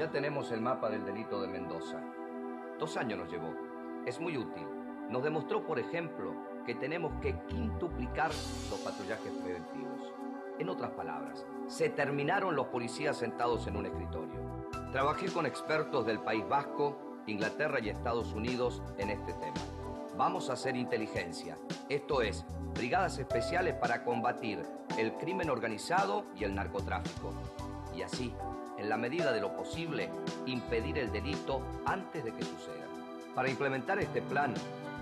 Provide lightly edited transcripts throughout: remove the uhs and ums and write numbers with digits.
Ya tenemos el mapa del delito de Mendoza. 2 años nos llevó. Es muy útil. Nos demostró, por ejemplo, que tenemos que quintuplicar los patrullajes preventivos. En otras palabras, se terminaron los policías sentados en un escritorio. Trabajé con expertos del País Vasco, Inglaterra y Estados Unidos en este tema. Vamos a hacer inteligencia, esto es, brigadas especiales para combatir el crimen organizado y el narcotráfico. Y así, en la medida de lo posible, impedir el delito antes de que suceda. Para implementar este plan,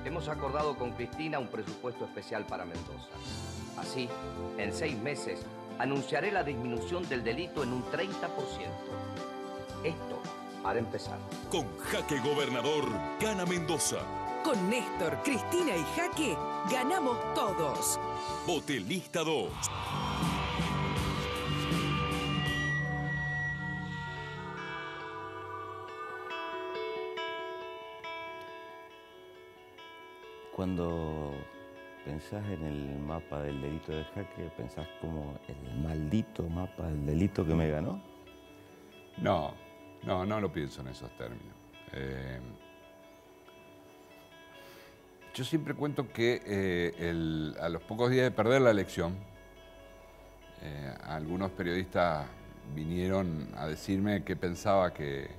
hemos acordado con Cristina un presupuesto especial para Mendoza. Así, en 6 meses, anunciaré la disminución del delito en un 30%. Esto para empezar. Con Jaque Gobernador, gana Mendoza. Con Néstor, Cristina y Jaque, ganamos todos. Vote lista 2. Cuando pensás en el mapa del delito de Jaque, ¿pensás como el maldito mapa del delito que me ganó? No lo pienso en esos términos. Yo siempre cuento que a los pocos días de perder la elección, algunos periodistas vinieron a decirme que pensaba que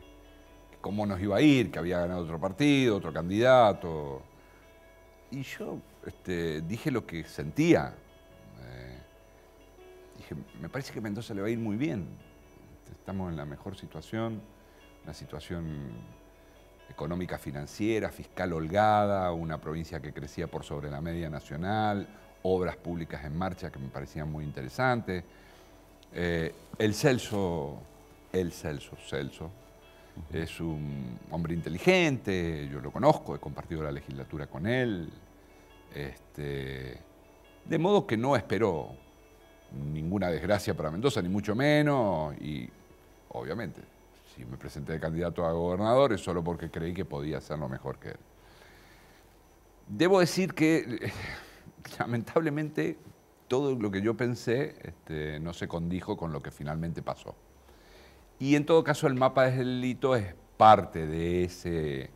cómo nos iba a ir, que había ganado otro partido, otro candidato. Y yo dije lo que sentía. Dije, me parece que a Mendoza le va a ir muy bien. Estamos en la mejor situación, una situación económica, financiera, fiscal holgada, una provincia que crecía por sobre la media nacional, obras públicas en marcha que me parecían muy interesantes. El Celso es un hombre inteligente, yo lo conozco, he compartido la legislatura con él, de modo que no esperó ninguna desgracia para Mendoza, ni mucho menos, y obviamente, si me presenté de candidato a gobernador es solo porque creí que podía hacerlo mejor que él. Debo decir que, lamentablemente, todo lo que yo pensé no se condijo con lo que finalmente pasó. Y en todo caso el mapa del delito es parte de ese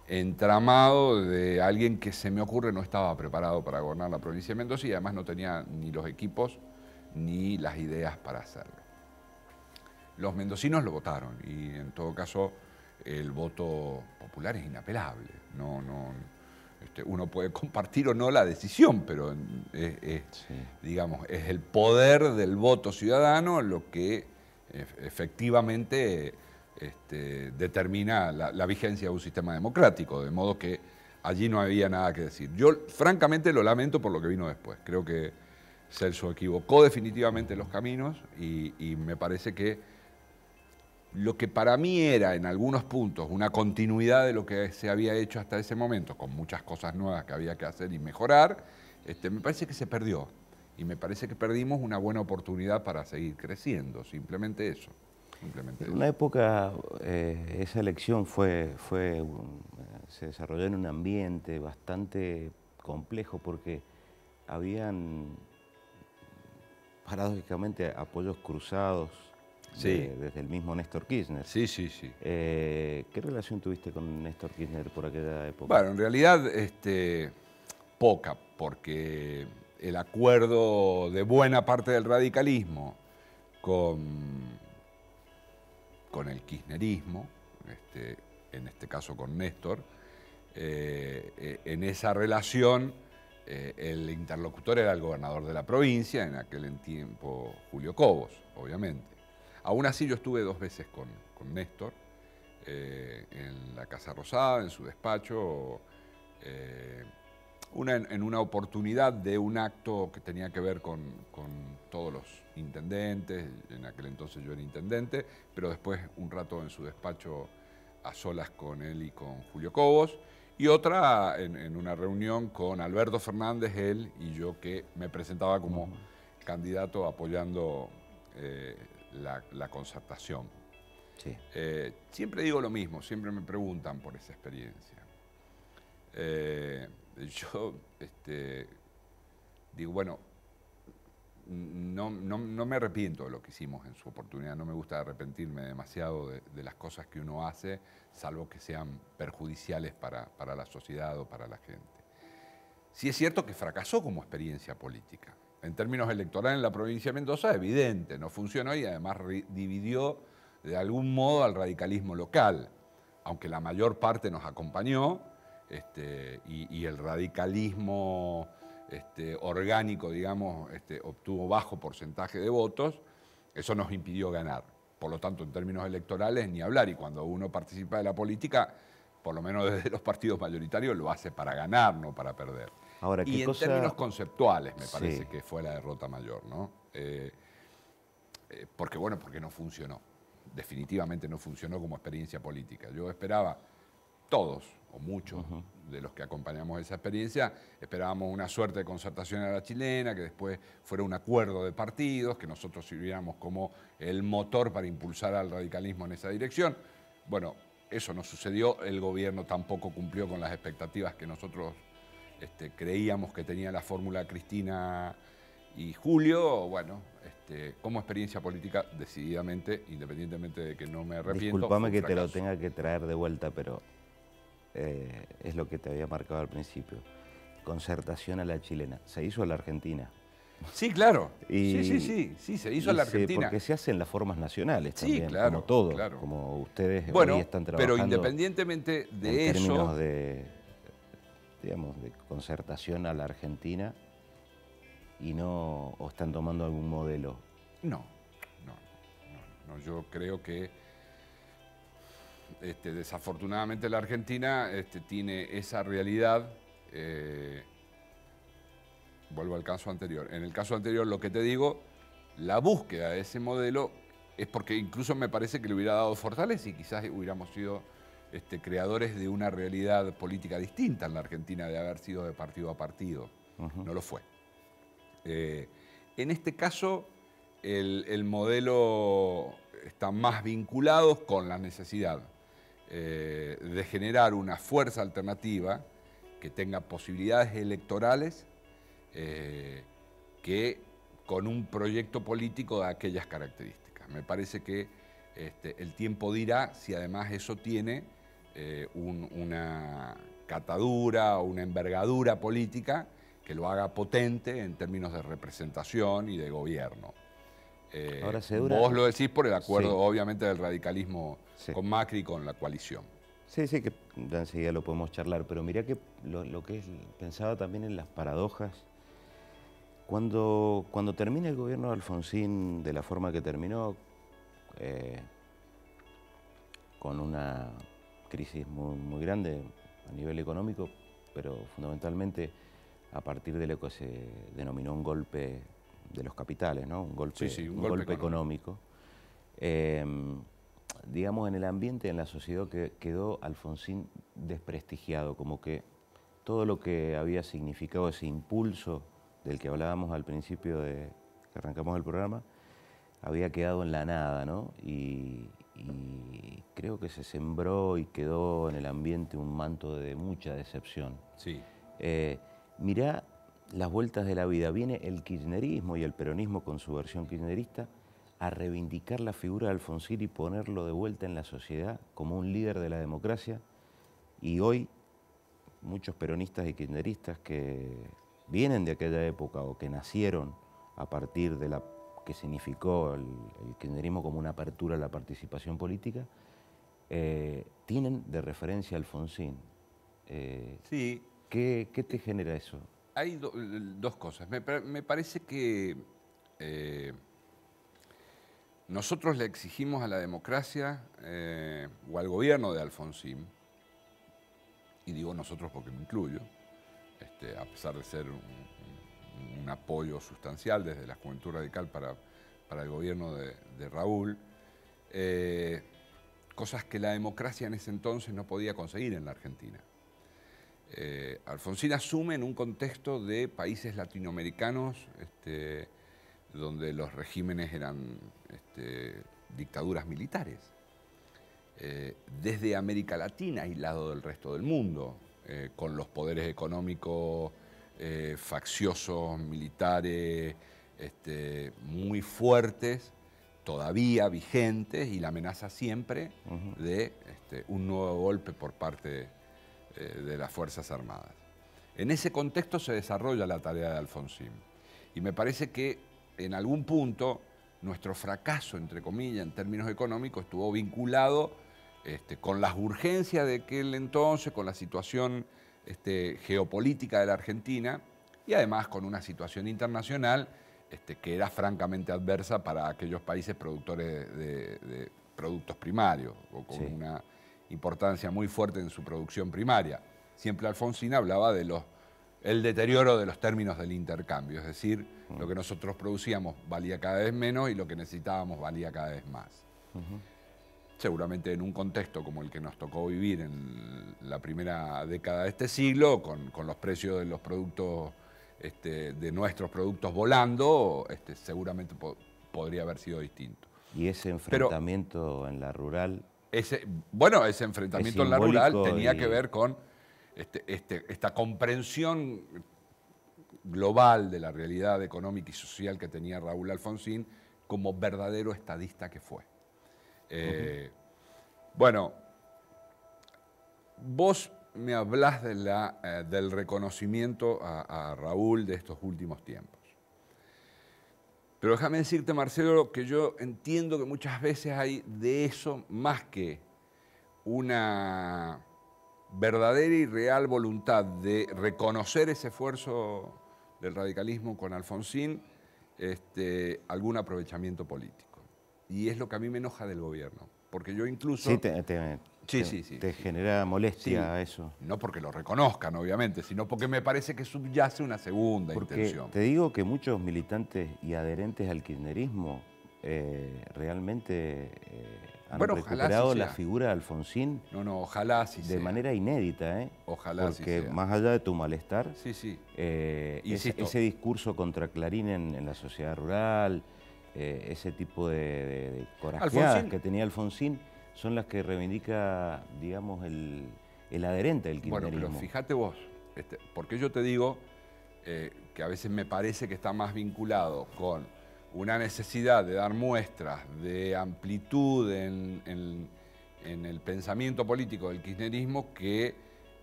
entramado de alguien que, se me ocurre, no estaba preparado para gobernar la provincia de Mendoza y además no tenía ni los equipos ni las ideas para hacerlo. Los mendocinos lo votaron y en todo caso el voto popular es inapelable. Uno puede compartir o no la decisión, pero digamos, es el poder del voto ciudadano lo que efectivamente determina la vigencia de un sistema democrático, de modo que allí no había nada que decir. Yo francamente lo lamento por lo que vino después. Creo que Celso equivocó definitivamente los caminos y me parece que lo que para mí era en algunos puntos una continuidad de lo que se había hecho hasta ese momento, con muchas cosas nuevas que había que hacer y mejorar, me parece que se perdió. Y me parece que perdimos una buena oportunidad para seguir creciendo, simplemente eso. En una época esa elección se desarrolló en un ambiente bastante complejo porque habían paradójicamente apoyos cruzados desde el mismo Néstor Kirchner. Sí. ¿Qué relación tuviste con Néstor Kirchner por aquella época? Bueno, en realidad poca, porque el acuerdo de buena parte del radicalismo con el kirchnerismo, en este caso con Néstor, en esa relación el interlocutor era el gobernador de la provincia, en aquel tiempo Julio Cobos, obviamente. Aún así yo estuve 2 veces con Néstor, en la Casa Rosada, en su despacho, en una oportunidad de un acto que tenía que ver con todos los intendentes, en aquel entonces yo era intendente, pero después un rato en su despacho a solas con él y con Julio Cobos, y otra en una reunión con Alberto Fernández, él y yo, que me presentaba como candidato apoyando la concertación. Sí. Siempre digo lo mismo, siempre me preguntan por esa experiencia. Yo digo, bueno, no me arrepiento de lo que hicimos en su oportunidad, no me gusta arrepentirme demasiado de las cosas que uno hace, salvo que sean perjudiciales para la sociedad o para la gente. Sí es cierto que fracasó como experiencia política. En términos electorales en la provincia de Mendoza, evidente, no funcionó y además dividió de algún modo al radicalismo local, aunque la mayor parte nos acompañó y el radicalismo orgánico, digamos, obtuvo bajo porcentaje de votos, eso nos impidió ganar. Por lo tanto, en términos electorales, ni hablar. Y cuando uno participa de la política, por lo menos desde los partidos mayoritarios, lo hace para ganar, no para perder. Ahora, y en términos conceptuales, me parece que fue la derrota mayor, ¿no? Porque no funcionó. Definitivamente no funcionó como experiencia política. Yo esperaba, todos o muchos de los que acompañamos esa experiencia, esperábamos una suerte de concertación a la chilena, que después fuera un acuerdo de partidos, que nosotros sirviéramos como el motor para impulsar al radicalismo en esa dirección. Bueno, eso no sucedió, el gobierno tampoco cumplió con las expectativas que nosotros creíamos que tenía la fórmula Cristina y Julio. Bueno, como experiencia política, decididamente, independientemente de que no me arrepiento. Disculpame que te lo tenga que traer de vuelta, pero es lo que te había marcado al principio. Concertación a la chilena. Se hizo a la Argentina. Sí, claro. Sí, se hizo a la Argentina. Porque se hacen las formas nacionales también, claro, como todo, claro. como ustedes hoy están trabajando. Pero independientemente de en eso... términos de concertación a la Argentina, y no, o están tomando algún modelo. No, yo creo que desafortunadamente la Argentina tiene esa realidad. Vuelvo al caso anterior. En el caso anterior, lo que te digo, la búsqueda de ese modelo es porque incluso me parece que le hubiera dado fortaleza y quizás hubiéramos sido creadores de una realidad política distinta en la Argentina, de haber sido de partido a partido. No lo fue. En este caso, el modelo está más vinculado con la necesidad de generar una fuerza alternativa que tenga posibilidades electorales que con un proyecto político de aquellas características. Me parece que el tiempo dirá si además eso tiene una catadura o una envergadura política que lo haga potente en términos de representación y de gobierno. Ahora, vos lo decís por el acuerdo, obviamente, del radicalismo con Macri y con la coalición. Sí, que enseguida lo podemos charlar, pero mirá que lo que pensaba también en las paradojas. Cuando termina el gobierno de Alfonsín de la forma que terminó, con una crisis muy grande a nivel económico, pero fundamentalmente a partir de lo que se denominó un golpe de los capitales, ¿no? Un golpe económico. Digamos, en el ambiente, en la sociedad, que quedó Alfonsín desprestigiado, como que todo lo que había significado ese impulso del que hablábamos al principio que arrancamos el programa, había quedado en la nada, ¿no? Y creo que se sembró y quedó en el ambiente un manto de mucha decepción. Sí. Mirá las vueltas de la vida. Viene el kirchnerismo y el peronismo con su versión kirchnerista a reivindicar la figura de Alfonsín y ponerlo de vuelta en la sociedad como un líder de la democracia. Y hoy muchos peronistas y kirchneristas que vienen de aquella época o que nacieron a partir de la que significó el kirchnerismo como una apertura a la participación política, tienen de referencia a Alfonsín. Sí. ¿Qué te genera eso? Hay dos cosas. Me parece que nosotros le exigimos a la democracia o al gobierno de Alfonsín, y digo nosotros porque me incluyo, a pesar de ser un apoyo sustancial desde la Juventud Radical para el gobierno de Raúl, cosas que la democracia en ese entonces no podía conseguir en la Argentina. Alfonsín asume en un contexto de países latinoamericanos donde los regímenes eran dictaduras militares. Desde América Latina, aislado del resto del mundo, con los poderes económicos, facciosos, militares, muy fuertes, todavía vigentes, y la amenaza siempre de un nuevo golpe por parte de las Fuerzas Armadas. En ese contexto se desarrolla la tarea de Alfonsín. Y me parece que en algún punto nuestro fracaso, entre comillas, en términos económicos, estuvo vinculado con las urgencias de aquel entonces, con la situación geopolítica de la Argentina y además con una situación internacional que era francamente adversa para aquellos países productores de productos primarios o con una importancia muy fuerte en su producción primaria. Siempre Alfonsín hablaba de el deterioro de los términos del intercambio, es decir, lo que nosotros producíamos valía cada vez menos y lo que necesitábamos valía cada vez más. Seguramente en un contexto como el que nos tocó vivir en la primera década de este siglo, con los precios de los productos, de nuestros productos volando, seguramente podría haber sido distinto. Y ese enfrentamiento en la rural... Ese enfrentamiento en la rural tenía que ver con esta comprensión global de la realidad económica y social que tenía Raúl Alfonsín como verdadero estadista que fue. Bueno, vos me hablás del reconocimiento a Raúl de estos últimos tiempos. Pero déjame decirte, Marcelo, que yo entiendo que muchas veces hay de eso más que una verdadera y real voluntad de reconocer ese esfuerzo del radicalismo con Alfonsín, algún aprovechamiento político. Y es lo que a mí me enoja del gobierno, porque yo incluso... Sí, te genera molestia eso. No porque lo reconozcan, obviamente, sino porque me parece que subyace una segunda intención. Te digo que muchos militantes y adherentes al kirchnerismo realmente han recuperado la figura de Alfonsín. Ojalá sí sea. De manera inédita, Ojalá sí sea. Porque más allá de tu malestar, Insisto, ese discurso contra Clarín en la sociedad rural, ese tipo de corajeadas que tenía Alfonsín, son las que reivindica, digamos, el adherente del kirchnerismo. Bueno, pero fíjate vos, porque yo te digo que a veces me parece que está más vinculado con una necesidad de dar muestras de amplitud en el pensamiento político del kirchnerismo que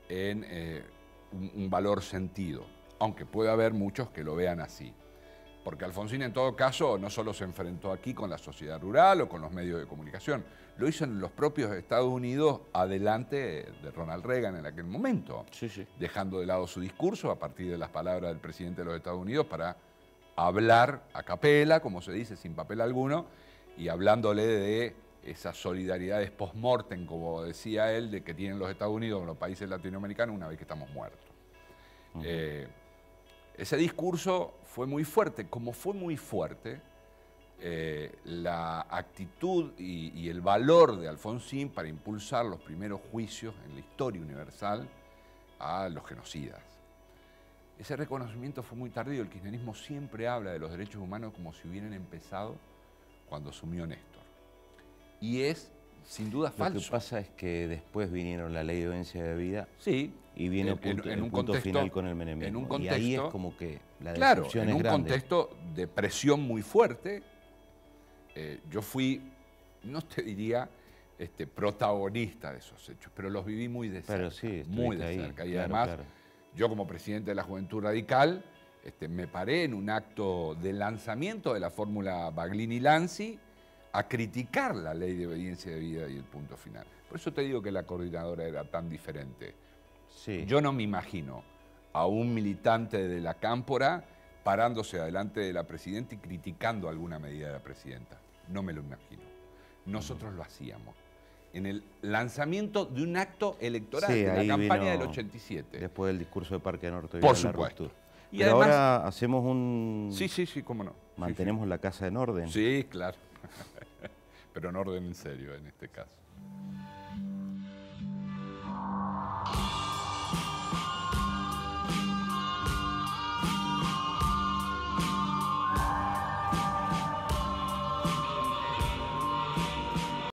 en un valor sentido, aunque puede haber muchos que lo vean así. Porque Alfonsín, en todo caso, no solo se enfrentó aquí con la sociedad rural o con los medios de comunicación, lo hizo en los propios Estados Unidos, adelante de Ronald Reagan en aquel momento, dejando de lado su discurso a partir de las palabras del presidente de los Estados Unidos para hablar a capela, como se dice, sin papel alguno, y hablándole de esas solidaridades post-mortem, como decía él, de que tienen los Estados Unidos con los países latinoamericanos una vez que estamos muertos. Ese discurso fue muy fuerte, como fue muy fuerte la actitud y el valor de Alfonsín para impulsar los primeros juicios en la historia universal a los genocidas. Ese reconocimiento fue muy tardío. El kirchnerismo siempre habla de los derechos humanos como si hubieran empezado cuando asumió Néstor. Y es, sin duda, falso. Lo que pasa es que después vinieron la ley de audiencia de vida y viene el punto contexto, final con el menemismo. En un contexto, y ahí es como que la decepción es grande. En un contexto de presión muy fuerte, yo fui, no te diría protagonista de esos hechos, pero los viví muy de cerca. Pero sí, muy de cerca. Y además, yo como presidente de la Juventud Radical, me paré en un acto de lanzamiento de la fórmula Baglini-Lanzi a criticar la ley de obediencia de vida y el punto final. Por eso te digo que la coordinadora era tan diferente. Yo no me imagino a un militante de la Cámpora parándose adelante de la presidenta y criticando alguna medida de la presidenta. No me lo imagino. Nosotros lo hacíamos. En el lanzamiento de un acto electoral de la campaña del 87. Después del discurso de Parque Norte. Por supuesto. Y además, ahora hacemos un... Sí, cómo no. Mantenemos la casa en orden. Sí, claro. Pero en orden en serio en este caso.